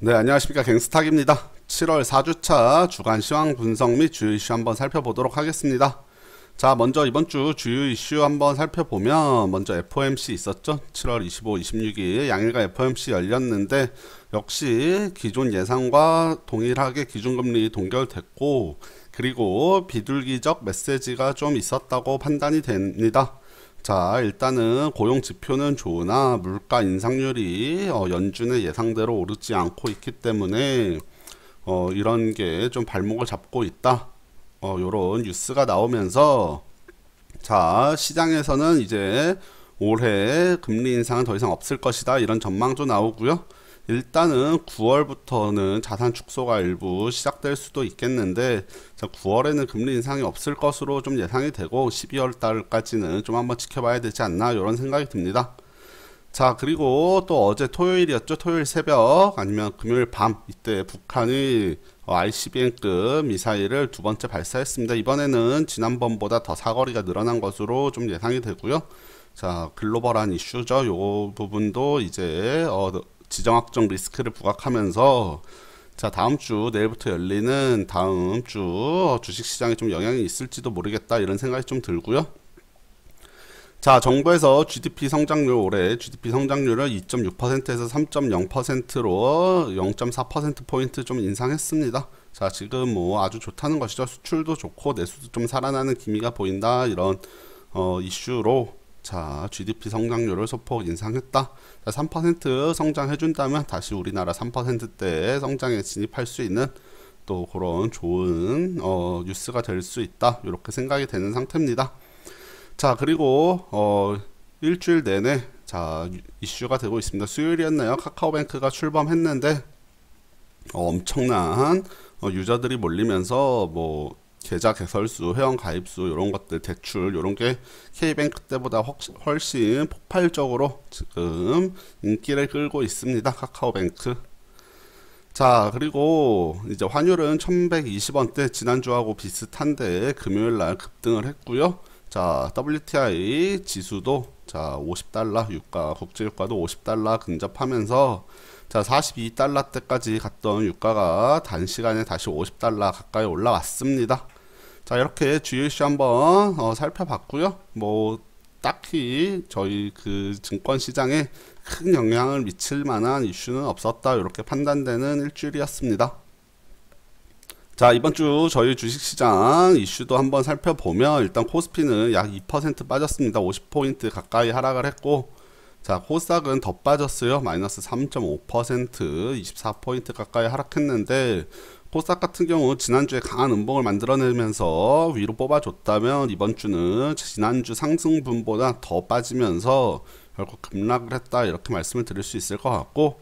네, 안녕하십니까. 갱스탁입니다. 7월 4주차 주간 시황 분석 및 주요 이슈 한번 살펴보도록 하겠습니다. 자, 먼저 이번 주 주요 이슈 한번 살펴보면 먼저 FOMC 있었죠. 7월 25, 26일 양일간 FOMC 열렸는데 역시 기존 예상과 동일하게 기준금리 동결됐고, 그리고 비둘기적 메시지가 좀 있었다고 판단이 됩니다. 자, 일단은 고용 지표는 좋으나 물가 인상률이 연준의 예상대로 오르지 않고 있기 때문에 이런 게 좀 발목을 잡고 있다. 요런 뉴스가 나오면서, 자, 시장에서는 이제 올해 금리 인상은 더 이상 없을 것이다, 이런 전망도 나오고요. 일단은 9월부터는 자산 축소가 일부 시작될 수도 있겠는데, 자, 9월에는 금리 인상이 없을 것으로 좀 예상이 되고 12월 달까지는 좀 한번 지켜봐야 되지 않나, 이런 생각이 듭니다. 자, 그리고 또 어제 토요일이었죠. 토요일 새벽 아니면 금요일 밤, 이때 북한이 ICBM급 미사일을 두 번째 발사했습니다. 이번에는 지난번보다 더 사거리가 늘어난 것으로 좀 예상이 되고요. 자, 글로벌한 이슈죠. 요 부분도 이제 지정학적 리스크를 부각하면서, 자, 다음 주 내일부터 열리는 다음 주 주식시장에 좀 영향이 있을지도 모르겠다, 이런 생각이 좀 들고요. 자, 정부에서 GDP 성장률, 올해 GDP 성장률을 2.6%에서 3.0%로 0.4%포인트 좀 인상했습니다. 자, 지금 뭐 아주 좋다는 것이죠. 수출도 좋고 내수도 좀 살아나는 기미가 보인다, 이런 이슈로, 자, GDP 성장률을 소폭 인상했다. 자, 3% 성장해준다면 다시 우리나라 3%대 성장에 진입할 수 있는 또 그런 좋은 뉴스가 될 수 있다, 이렇게 생각이 되는 상태입니다. 자, 그리고 일주일 내내, 자, 이슈가 되고 있습니다. 수요일이었나요? 카카오뱅크가 출범했는데 엄청난 유저들이 몰리면서 뭐 계좌 개설수, 회원 가입수, 이런 것들, 대출, 이런 게 K뱅크 때보다 훨씬 폭발적으로 지금 인기를 끌고 있습니다. 카카오뱅크. 자, 그리고 이제 환율은 1120원대, 지난주하고 비슷한데 금요일날 급등을 했고요. 자, WTI 지수도, 자, 50달러, 유가, 국제유가도 50달러 근접하면서, 자, 42달러대까지 갔던 유가가 단시간에 다시 50달러 가까이 올라왔습니다. 자, 이렇게 주요 이슈 한번 살펴봤고요. 뭐 딱히 저희 그 증권 시장에 큰 영향을 미칠 만한 이슈는 없었다, 이렇게 판단되는 일주일이었습니다. 자, 이번 주 저희 주식시장 이슈도 한번 살펴보면, 일단 코스피는 약 2% 빠졌습니다. 50포인트 가까이 하락을 했고, 자, 코스닥은 더 빠졌어요. 마이너스 3.5%, 24포인트 가까이 하락했는데, 코스닥 같은 경우 지난주에 강한 음봉을 만들어내면서 위로 뽑아줬다면, 이번 주는 지난주 상승분보다 더 빠지면서 결국 급락을 했다, 이렇게 말씀을 드릴 수 있을 것 같고,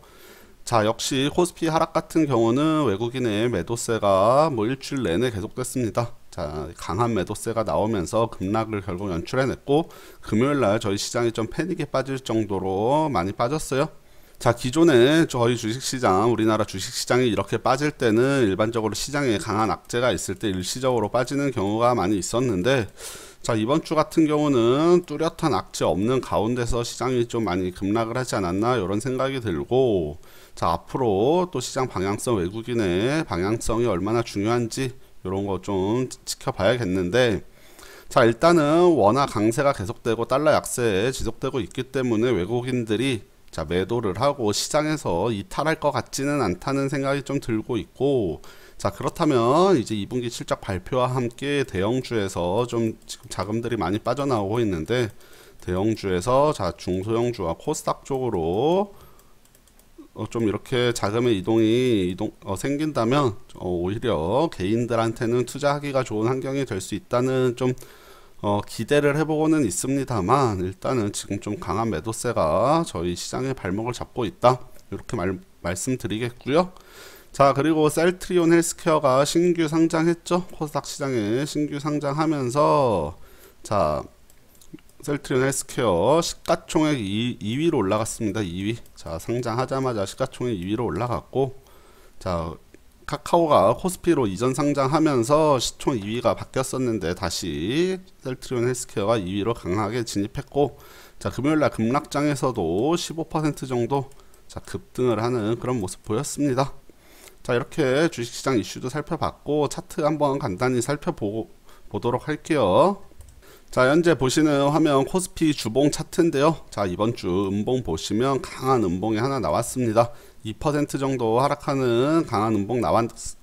자, 역시 코스피 하락 같은 경우는 외국인의 매도세가 뭐 일주일 내내 계속됐습니다. 자, 강한 매도세가 나오면서 급락을 결국 연출해냈고, 금요일날 저희 시장이 좀 패닉에 빠질 정도로 많이 빠졌어요. 자, 기존에 저희 주식시장, 우리나라 주식시장이 이렇게 빠질 때는 일반적으로 시장에 강한 악재가 있을 때 일시적으로 빠지는 경우가 많이 있었는데, 자, 이번 주 같은 경우는 뚜렷한 악재 없는 가운데서 시장이 좀 많이 급락을 하지 않았나, 이런 생각이 들고, 자, 앞으로 또 시장 방향성, 외국인의 방향성이 얼마나 중요한지 이런 거 좀 지켜봐야겠는데, 자, 일단은 원화 강세가 계속되고 달러 약세 지속되고 있기 때문에 외국인들이, 자, 매도를 하고 시장에서 이탈할 것 같지는 않다는 생각이 좀 들고 있고, 자, 그렇다면 이제 2분기 실적 발표와 함께 대형주에서 좀 지금 자금들이 많이 빠져나오고 있는데, 대형주에서, 자, 중소형주와 코스닥 쪽으로 좀 이렇게 자금의 이동이 생긴다면 오히려 개인들한테는 투자하기가 좋은 환경이 될 수 있다는 좀 기대를 해보고는 있습니다만, 일단은 지금 좀 강한 매도세가 저희 시장의 발목을 잡고 있다, 이렇게 말씀드리겠고요. 자, 그리고 셀트리온 헬스케어가 신규 상장했죠. 코스닥 시장에 신규 상장하면서, 자, 셀트리온 헬스케어 시가총액 2위로 올라갔습니다. 2위. 자, 상장하자마자 시가총액 2위로 올라갔고, 자, 카카오가 코스피로 이전 상장하면서 시총 2위가 바뀌었었는데 다시 셀트리온 헬스케어가 2위로 강하게 진입했고, 자, 금요일날 급락장에서도 15% 정도 자, 급등을 하는 그런 모습 보였습니다. 자, 이렇게 주식시장 이슈도 살펴봤고 차트 한번 간단히 살펴보도록 할게요. 자, 현재 보시는 화면 코스피 주봉 차트인데요. 자, 이번 주 음봉 보시면 강한 음봉이 하나 나왔습니다. 2% 정도 하락하는 강한 음봉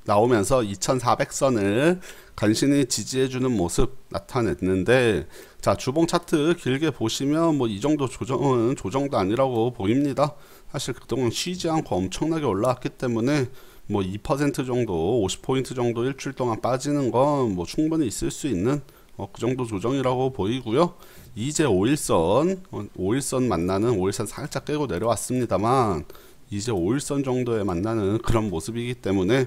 나오면서 2400선을 간신히 지지해주는 모습 나타냈는데, 자, 주봉 차트 길게 보시면 뭐 이 정도 조정은 조정도 아니라고 보입니다. 사실 그동안 쉬지 않고 엄청나게 올라왔기 때문에 뭐 2% 정도, 50포인트 정도 일주일 동안 빠지는 건 뭐 충분히 있을 수 있는 그 정도 조정이라고 보이고요. 이제 5일선 만나는 5일선 살짝 깨고 내려왔습니다만 이제 5일선 정도에 만나는 그런 모습이기 때문에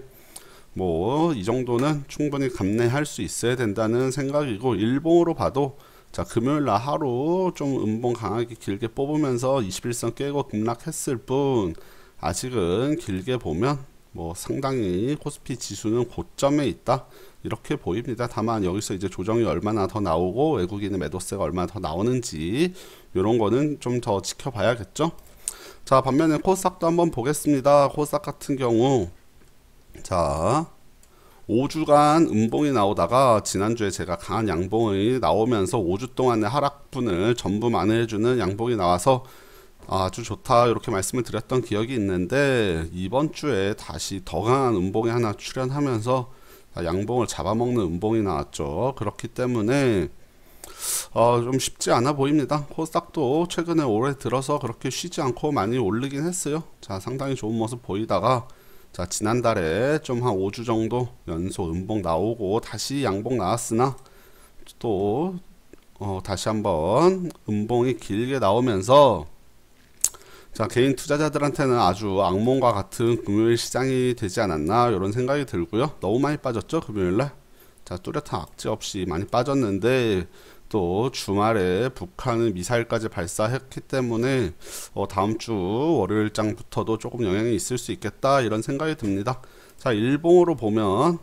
뭐 이 정도는 충분히 감내할 수 있어야 된다는 생각이고, 일봉으로 봐도 자, 금요일날 하루 좀 음봉 강하게 길게 뽑으면서 21선 깨고 급락했을 뿐 아직은 길게 보면 뭐 상당히 코스피 지수는 고점에 있다 이렇게 보입니다. 다만 여기서 이제 조정이 얼마나 더 나오고 외국인의 매도세가 얼마나 더 나오는지 이런 거는 좀 더 지켜봐야겠죠. 자, 반면에 코스닥도 한번 보겠습니다. 코스닥 같은 경우 자, 5주간 음봉이 나오다가 지난주에 제가 강한 양봉이 나오면서 5주 동안의 하락분을 전부 만회해주는 양봉이 나와서 아주 좋다 이렇게 말씀을 드렸던 기억이 있는데, 이번 주에 다시 더 강한 음봉이 하나 출현하면서 양봉을 잡아먹는 음봉이 나왔죠. 그렇기 때문에 좀 쉽지 않아 보입니다. 코스닥도 최근에 올해 들어서 그렇게 쉬지 않고 많이 오르긴 했어요. 자, 상당히 좋은 모습 보이다가 자, 지난달에 좀 한 5주 정도 연속 음봉 나오고 다시 양봉 나왔으나 또 다시 한번 음봉이 길게 나오면서 자, 개인 투자자들한테는 아주 악몽과 같은 금요일 시장이 되지 않았나 이런 생각이 들고요. 너무 많이 빠졌죠, 금요일날. 자, 뚜렷한 악재 없이 많이 빠졌는데 또 주말에 북한은 미사일까지 발사했기 때문에 다음 주 월요일장부터도 조금 영향이 있을 수 있겠다 이런 생각이 듭니다. 자, 일봉으로 보면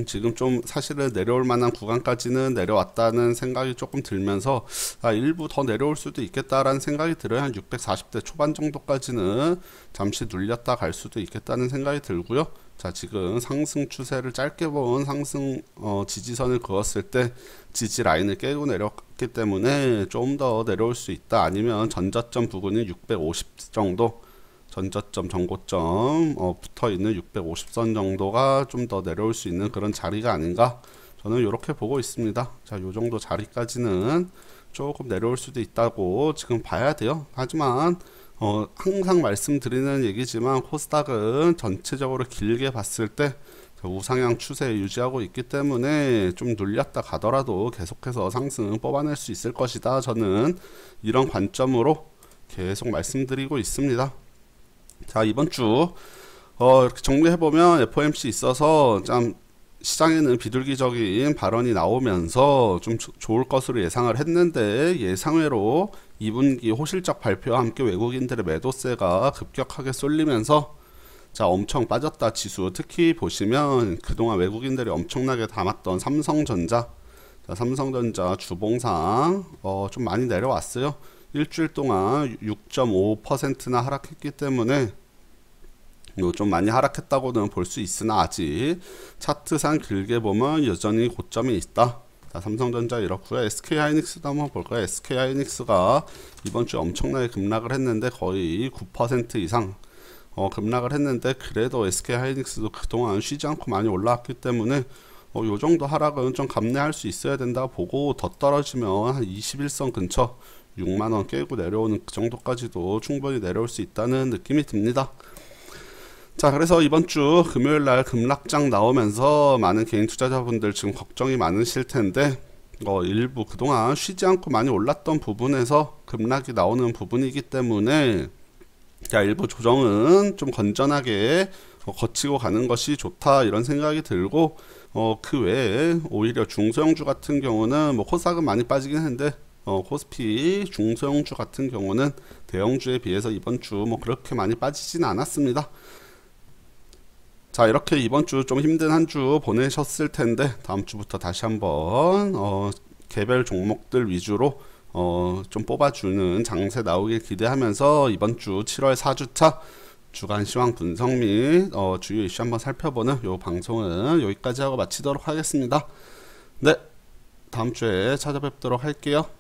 지금 좀 사실은 내려올 만한 구간까지는 내려왔다는 생각이 조금 들면서 일부 더 내려올 수도 있겠다라는 생각이 들어요. 한 640대 초반 정도까지는 잠시 눌렸다 갈 수도 있겠다는 생각이 들고요. 자, 지금 상승 추세를 짧게 본 상승 지지선을 그었을 때 지지 라인을 깨고 내렸기 때문에 좀 더 내려올 수 있다. 아니면 전저점 부근이 650 정도, 전저점 전고점 붙어있는 650선 정도가 좀 더 내려올 수 있는 그런 자리가 아닌가, 저는 이렇게 보고 있습니다. 자, 요 정도 자리까지는 조금 내려올 수도 있다고 지금 봐야 돼요. 하지만 항상 말씀드리는 얘기지만 코스닥은 전체적으로 길게 봤을 때 우상향 추세 유지하고 있기 때문에 좀 눌렸다 가더라도 계속해서 상승 뽑아낼 수 있을 것이다. 저는 이런 관점으로 계속 말씀드리고 있습니다. 자, 이번 주 이렇게 정리해보면 FOMC 있어서 참 시장에는 비둘기적인 발언이 나오면서 좀 좋을 것으로 예상을 했는데 예상외로 2분기 호실적 발표와 함께 외국인들의 매도세가 급격하게 쏠리면서 자, 엄청 빠졌다 지수. 특히 보시면 그동안 외국인들이 엄청나게 담았던 삼성전자, 자, 삼성전자 주봉상 좀 많이 내려왔어요. 일주일 동안 6.5%나 하락했기 때문에 좀 많이 하락했다고는 볼 수 있으나 아직 차트상 길게 보면 여전히 고점이 있다. 자, 삼성전자 이렇고요. SK하이닉스도 한번 볼까요? SK하이닉스가 이번 주 엄청나게 급락을 했는데 거의 9% 이상 급락을 했는데 그래도 SK하이닉스도 그동안 쉬지 않고 많이 올라왔기 때문에 요 정도 하락은 좀 감내할 수 있어야 된다 보고, 더 떨어지면 한 21선 근처 6만원 깨고 내려오는 그 정도까지도 충분히 내려올 수 있다는 느낌이 듭니다. 자, 그래서 이번 주 금요일날 급락장 나오면서 많은 개인 투자자분들 지금 걱정이 많으실 텐데 일부 그동안 쉬지 않고 많이 올랐던 부분에서 급락이 나오는 부분이기 때문에 자, 일부 조정은 좀 건전하게 거치고 가는 것이 좋다 이런 생각이 들고, 그 외에 오히려 중소형주 같은 경우는 뭐 코스닥은 많이 빠지긴 했는데 코스피 중소형주 같은 경우는 대형주에 비해서 이번 주 뭐 그렇게 많이 빠지지는 않았습니다. 자, 이렇게 이번 주 좀 힘든 한 주 보내셨을 텐데 다음 주부터 다시 한번 개별 종목들 위주로 좀 뽑아주는 장세 나오길 기대하면서 이번 주 7월 4주차 주간 시황 분석 및 주요 이슈 한번 살펴보는 요 방송은 여기까지 하고 마치도록 하겠습니다. 네, 다음 주에 찾아뵙도록 할게요.